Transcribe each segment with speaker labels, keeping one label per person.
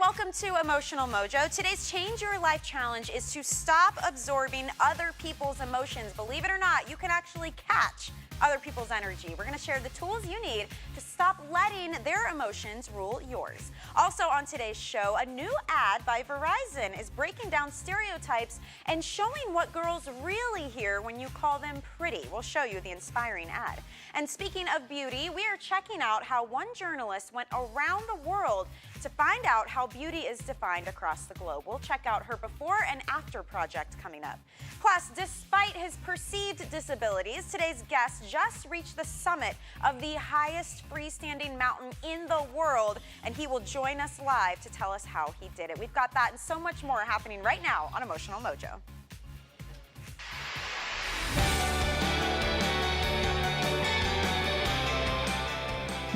Speaker 1: welcome to Emotional Mojo. Today's Change Your Life Challenge is to stop absorbing other people's emotions. Believe it or not, you can actually catch other people's energy. We're going to share the tools you need to stop letting their emotions rule yours. Also on today's show, a new ad by Verizon is breaking down stereotypes and showing what girls really hear when you call them pretty. We'll show you the inspiring ad. And speaking of beauty, we are checking out how one journalist went around the world to find out how beauty is defined across the globe. We'll check out her before and after project coming up. Plus, despite his perceived disabilities, today's guest just reached the summit of the highest freestanding mountain in the world, and he will join us live to tell us how he did it. We've got that and so much more happening right now on Emotional Mojo.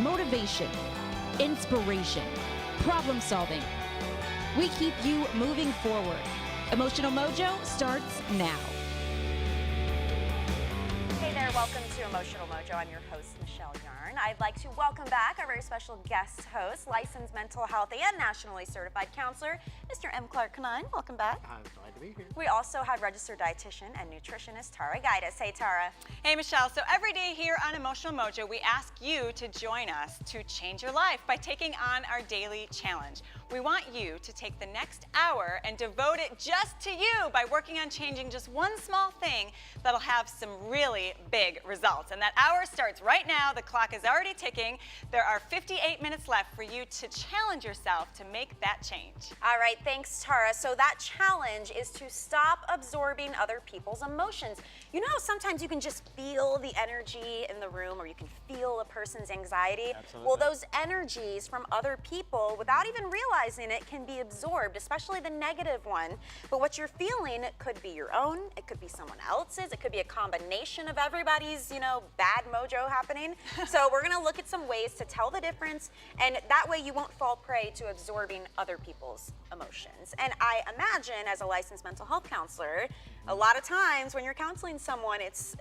Speaker 2: Motivation, inspiration, problem solving. We keep you moving forward. Emotional Mojo starts now.
Speaker 1: Hey there, welcome to Emotional Mojo. I'm your host, Michelle Yarn. I'd like to welcome back our very special guest host, licensed mental health and nationally certified counselor, Mr. M. Clark Knine. Welcome back.
Speaker 3: I'm glad to be here.
Speaker 1: We also have registered dietitian and nutritionist Tara Guidus. Hey, Tara.
Speaker 4: Hey, Michelle. So every day here on Emotional Mojo, we ask you to join us to change your life by taking on our daily challenge. We want you to take the next hour and devote it just to you by working on changing just one small thing that'll have some really big results. And that hour starts right now. The clock is already ticking. There are 58 minutes left for you to challenge yourself to make that change.
Speaker 1: All right, thanks, Tara. So that challenge is to stop absorbing other people's emotions. You know how sometimes you can just feel the energy in the room, or you can feel a person's anxiety?
Speaker 3: Absolutely.
Speaker 1: Well, those energies from other people, without even realizing it, can be absorbed, especially the negative one. But what you're feeling could be your own, it could be someone else's, it could be a combination of everybody's, bad mojo happening. So we're gonna look at some ways to tell the difference, and that way you won't fall prey to absorbing other people's emotions. And I imagine, as a licensed mental health counselor, a lot of times when you're counseling someone, it's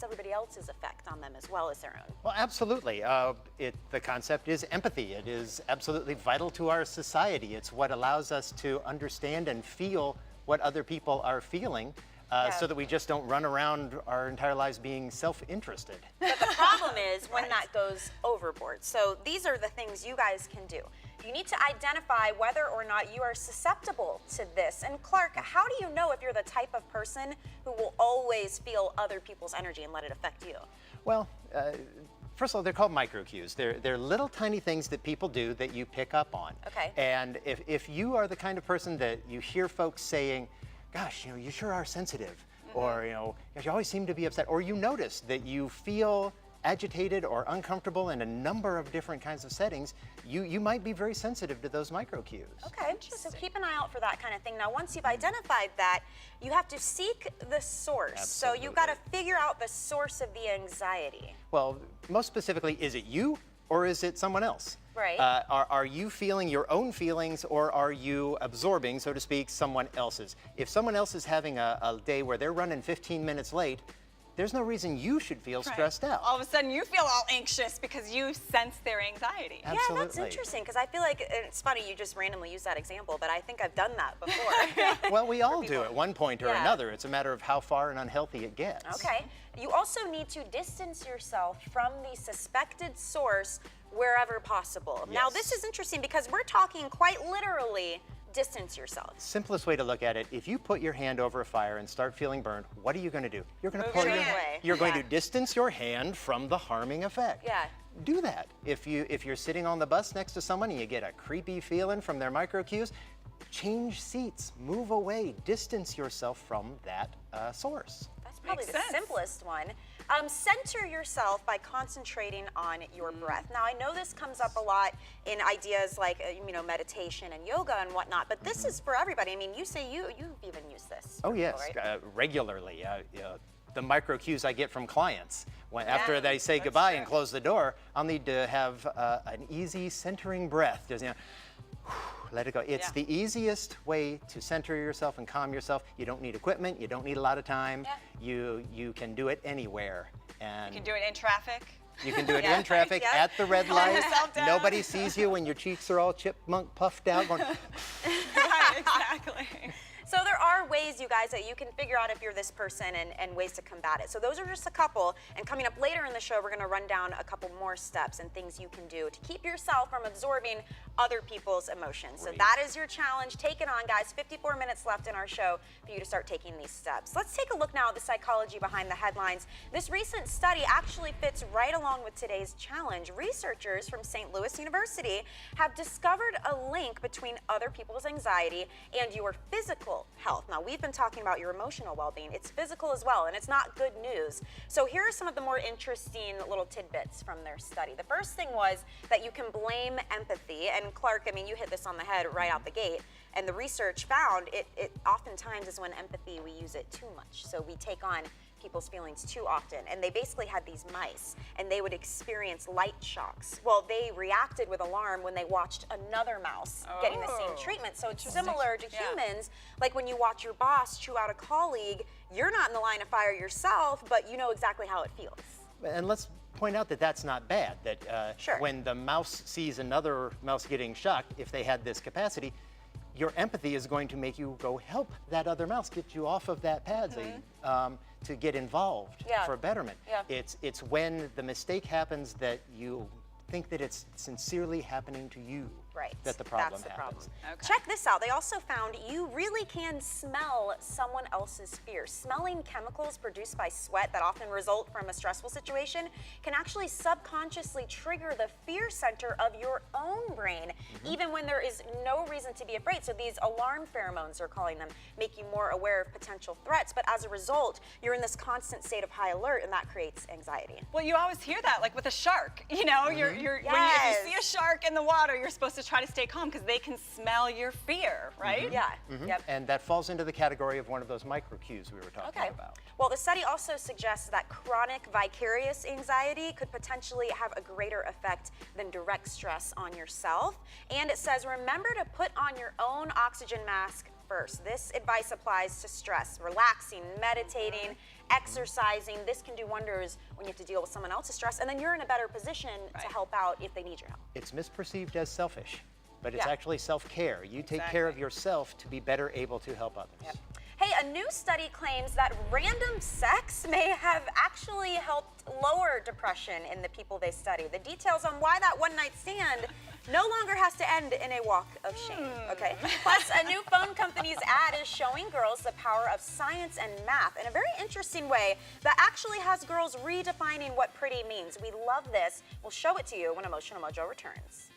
Speaker 1: everybody else's effect on them as well as their own.
Speaker 3: Well, absolutely. The concept is empathy. It is absolutely vital to our society. It's what allows us to understand and feel what other people are feeling, so that we just don't run around our entire lives being self-interested.
Speaker 1: But the problem is when that goes overboard. So these are the things you guys can do. You need to identify whether or not you are susceptible to this. And Clark, how do you know if you're the type of person who will always feel other people's energy and let it affect you?
Speaker 3: Well, first of all, they're called micro cues. They're little tiny things that people do that you pick up on.
Speaker 1: Okay.
Speaker 3: And if you are the kind of person that you hear folks saying, gosh, you sure are sensitive, or you always seem to be upset, or you notice that you feel agitated or uncomfortable in a number of different kinds of settings, you might be very sensitive to those micro cues.
Speaker 1: Okay, so keep an eye out for that kind of thing. Now, once you've identified that, you have to seek the source.
Speaker 3: Absolutely.
Speaker 1: So you've got to figure out the source of the anxiety.
Speaker 3: Well, most specifically, is it you or is it someone else?
Speaker 1: Right.
Speaker 3: Are you feeling your own feelings, or are you absorbing, so to speak, someone else's? If someone else is having a day where they're running 15 minutes late, there's no reason you should feel stressed out.
Speaker 4: All of a sudden, you feel all anxious because you sense their anxiety.
Speaker 3: Absolutely.
Speaker 1: Yeah, that's interesting, because I feel like it's funny you just randomly use that example, but I think I've done that before.
Speaker 3: Well, we all do at one point or
Speaker 1: Yeah.
Speaker 3: another. It's a matter of how far and unhealthy it gets.
Speaker 1: Okay. You also need to distance yourself from the suspected source wherever possible. Now,
Speaker 3: Yes.
Speaker 1: this is interesting because we're talking quite literally distance yourself.
Speaker 3: Simplest way to look at it, if you put your hand over a fire and start feeling burned, what are you going to do? You're going to
Speaker 1: Move
Speaker 3: pull
Speaker 1: your
Speaker 3: your
Speaker 1: hand away.
Speaker 3: You're going
Speaker 1: Yeah.
Speaker 3: to distance your hand from the harming effect.
Speaker 1: Yeah.
Speaker 3: Do that. If you're sitting on the bus next to someone and you get a creepy feeling from their micro cues, change seats, move away, distance yourself from that source.
Speaker 1: That's probably
Speaker 4: Makes
Speaker 1: the
Speaker 4: sense.
Speaker 1: simplest one. Center yourself by concentrating on your breath. Now, I know this comes up a lot in ideas like meditation and yoga and whatnot, but this is for everybody. I mean, you say you've even used this.
Speaker 3: Oh
Speaker 1: for
Speaker 3: yes,
Speaker 1: people, right?
Speaker 3: regularly. The micro cues I get from clients, after they say
Speaker 4: that's
Speaker 3: goodbye
Speaker 4: true.
Speaker 3: and close the door, I'll need to have an easy centering breath. Just, let it go. It's
Speaker 4: Yeah.
Speaker 3: the easiest way to center yourself and calm yourself. You don't need equipment. You don't need a lot of time.
Speaker 1: Yeah.
Speaker 3: You can do it anywhere. And
Speaker 4: You can do it in traffic.
Speaker 3: You can do it
Speaker 1: Yeah,
Speaker 3: in traffic,
Speaker 1: yep.
Speaker 3: at the red
Speaker 4: Calm
Speaker 3: light.
Speaker 4: yourself down.
Speaker 3: Nobody sees you when your cheeks are all chipmunk puffed out. Going,
Speaker 4: Right, exactly.
Speaker 1: So there are ways, you guys, that you can figure out if you're this person and ways to combat it. So those are just a couple. And coming up later in the show, we're going to run down a couple more steps and things you can do to keep yourself from absorbing other people's emotions. So
Speaker 3: Great.
Speaker 1: that is your challenge. Take it on, guys. 54 minutes left in our show for you to start taking these steps. Let's take a look now at the psychology behind the headlines. This recent study actually fits right along with today's challenge. Researchers from St. Louis University have discovered a link between other people's anxiety and your physical health. Now, we've been talking about your emotional well-being. It's physical as well, and it's not good news. So here are some of the more interesting little tidbits from their study. The first thing was that you can blame empathy. And Clark, I mean, you hit this on the head right out the gate. And the research found it oftentimes is when empathy, we use it too much. So we take on people's feelings too often. And they basically had these mice, and they would experience light shocks. Well, they reacted with alarm when they watched another mouse getting the same treatment. So it's similar to humans, like when you watch your boss chew out a colleague, you're not in the line of fire yourself, but you know exactly how it feels.
Speaker 3: and let's point out that that's not bad. That
Speaker 1: Sure.
Speaker 3: when the mouse sees another mouse getting shocked, if they had this capacity, your empathy is going to make you go help that other mouse, get you off of that pad to get involved
Speaker 1: Yeah.
Speaker 3: for betterment.
Speaker 1: Yeah.
Speaker 3: It's when the mistake happens that you think that it's sincerely happening to you
Speaker 1: Right.
Speaker 3: that the problem
Speaker 1: That's the
Speaker 3: happens.
Speaker 1: problem.
Speaker 4: Okay.
Speaker 1: Check this out. They also found you really can smell someone else's fear. Smelling chemicals produced by sweat that often result from a stressful situation can actually subconsciously trigger the fear center of your own brain, even when there is no reason to be afraid. So these alarm pheromones, they're calling them, make you more aware of potential threats. But as a result, you're in this constant state of high alert, and that creates anxiety.
Speaker 4: Well, you always hear that, like with a shark. You know, if you see a shark in the water, you're supposed to try to stay calm because they can smell your fear, right?
Speaker 1: Yeah. Yep.
Speaker 3: And that falls into the category of one of those micro cues we were talking about.
Speaker 1: Well, the study also suggests that chronic vicarious anxiety could potentially have a greater effect than direct stress on yourself. And it says, remember to put on your own oxygen mask first. This advice applies to stress, relaxing, meditating, exercising. This can do wonders when you have to deal with someone else's stress, and then you're in a better position to help out if they need your help.
Speaker 3: It's misperceived as selfish, but it's
Speaker 1: Yeah.
Speaker 3: actually self-care. You take care of yourself to be better able to help others.
Speaker 1: Hey, a new study claims that random sex may have actually helped lower depression in the people they study. The details on why that one night stand no longer has to end in a walk of shame, okay? Plus, a new phone company's ad is showing girls the power of science and math in a very interesting way that actually has girls redefining what pretty means. We love this. We'll show it to you when Emotional Mojo returns.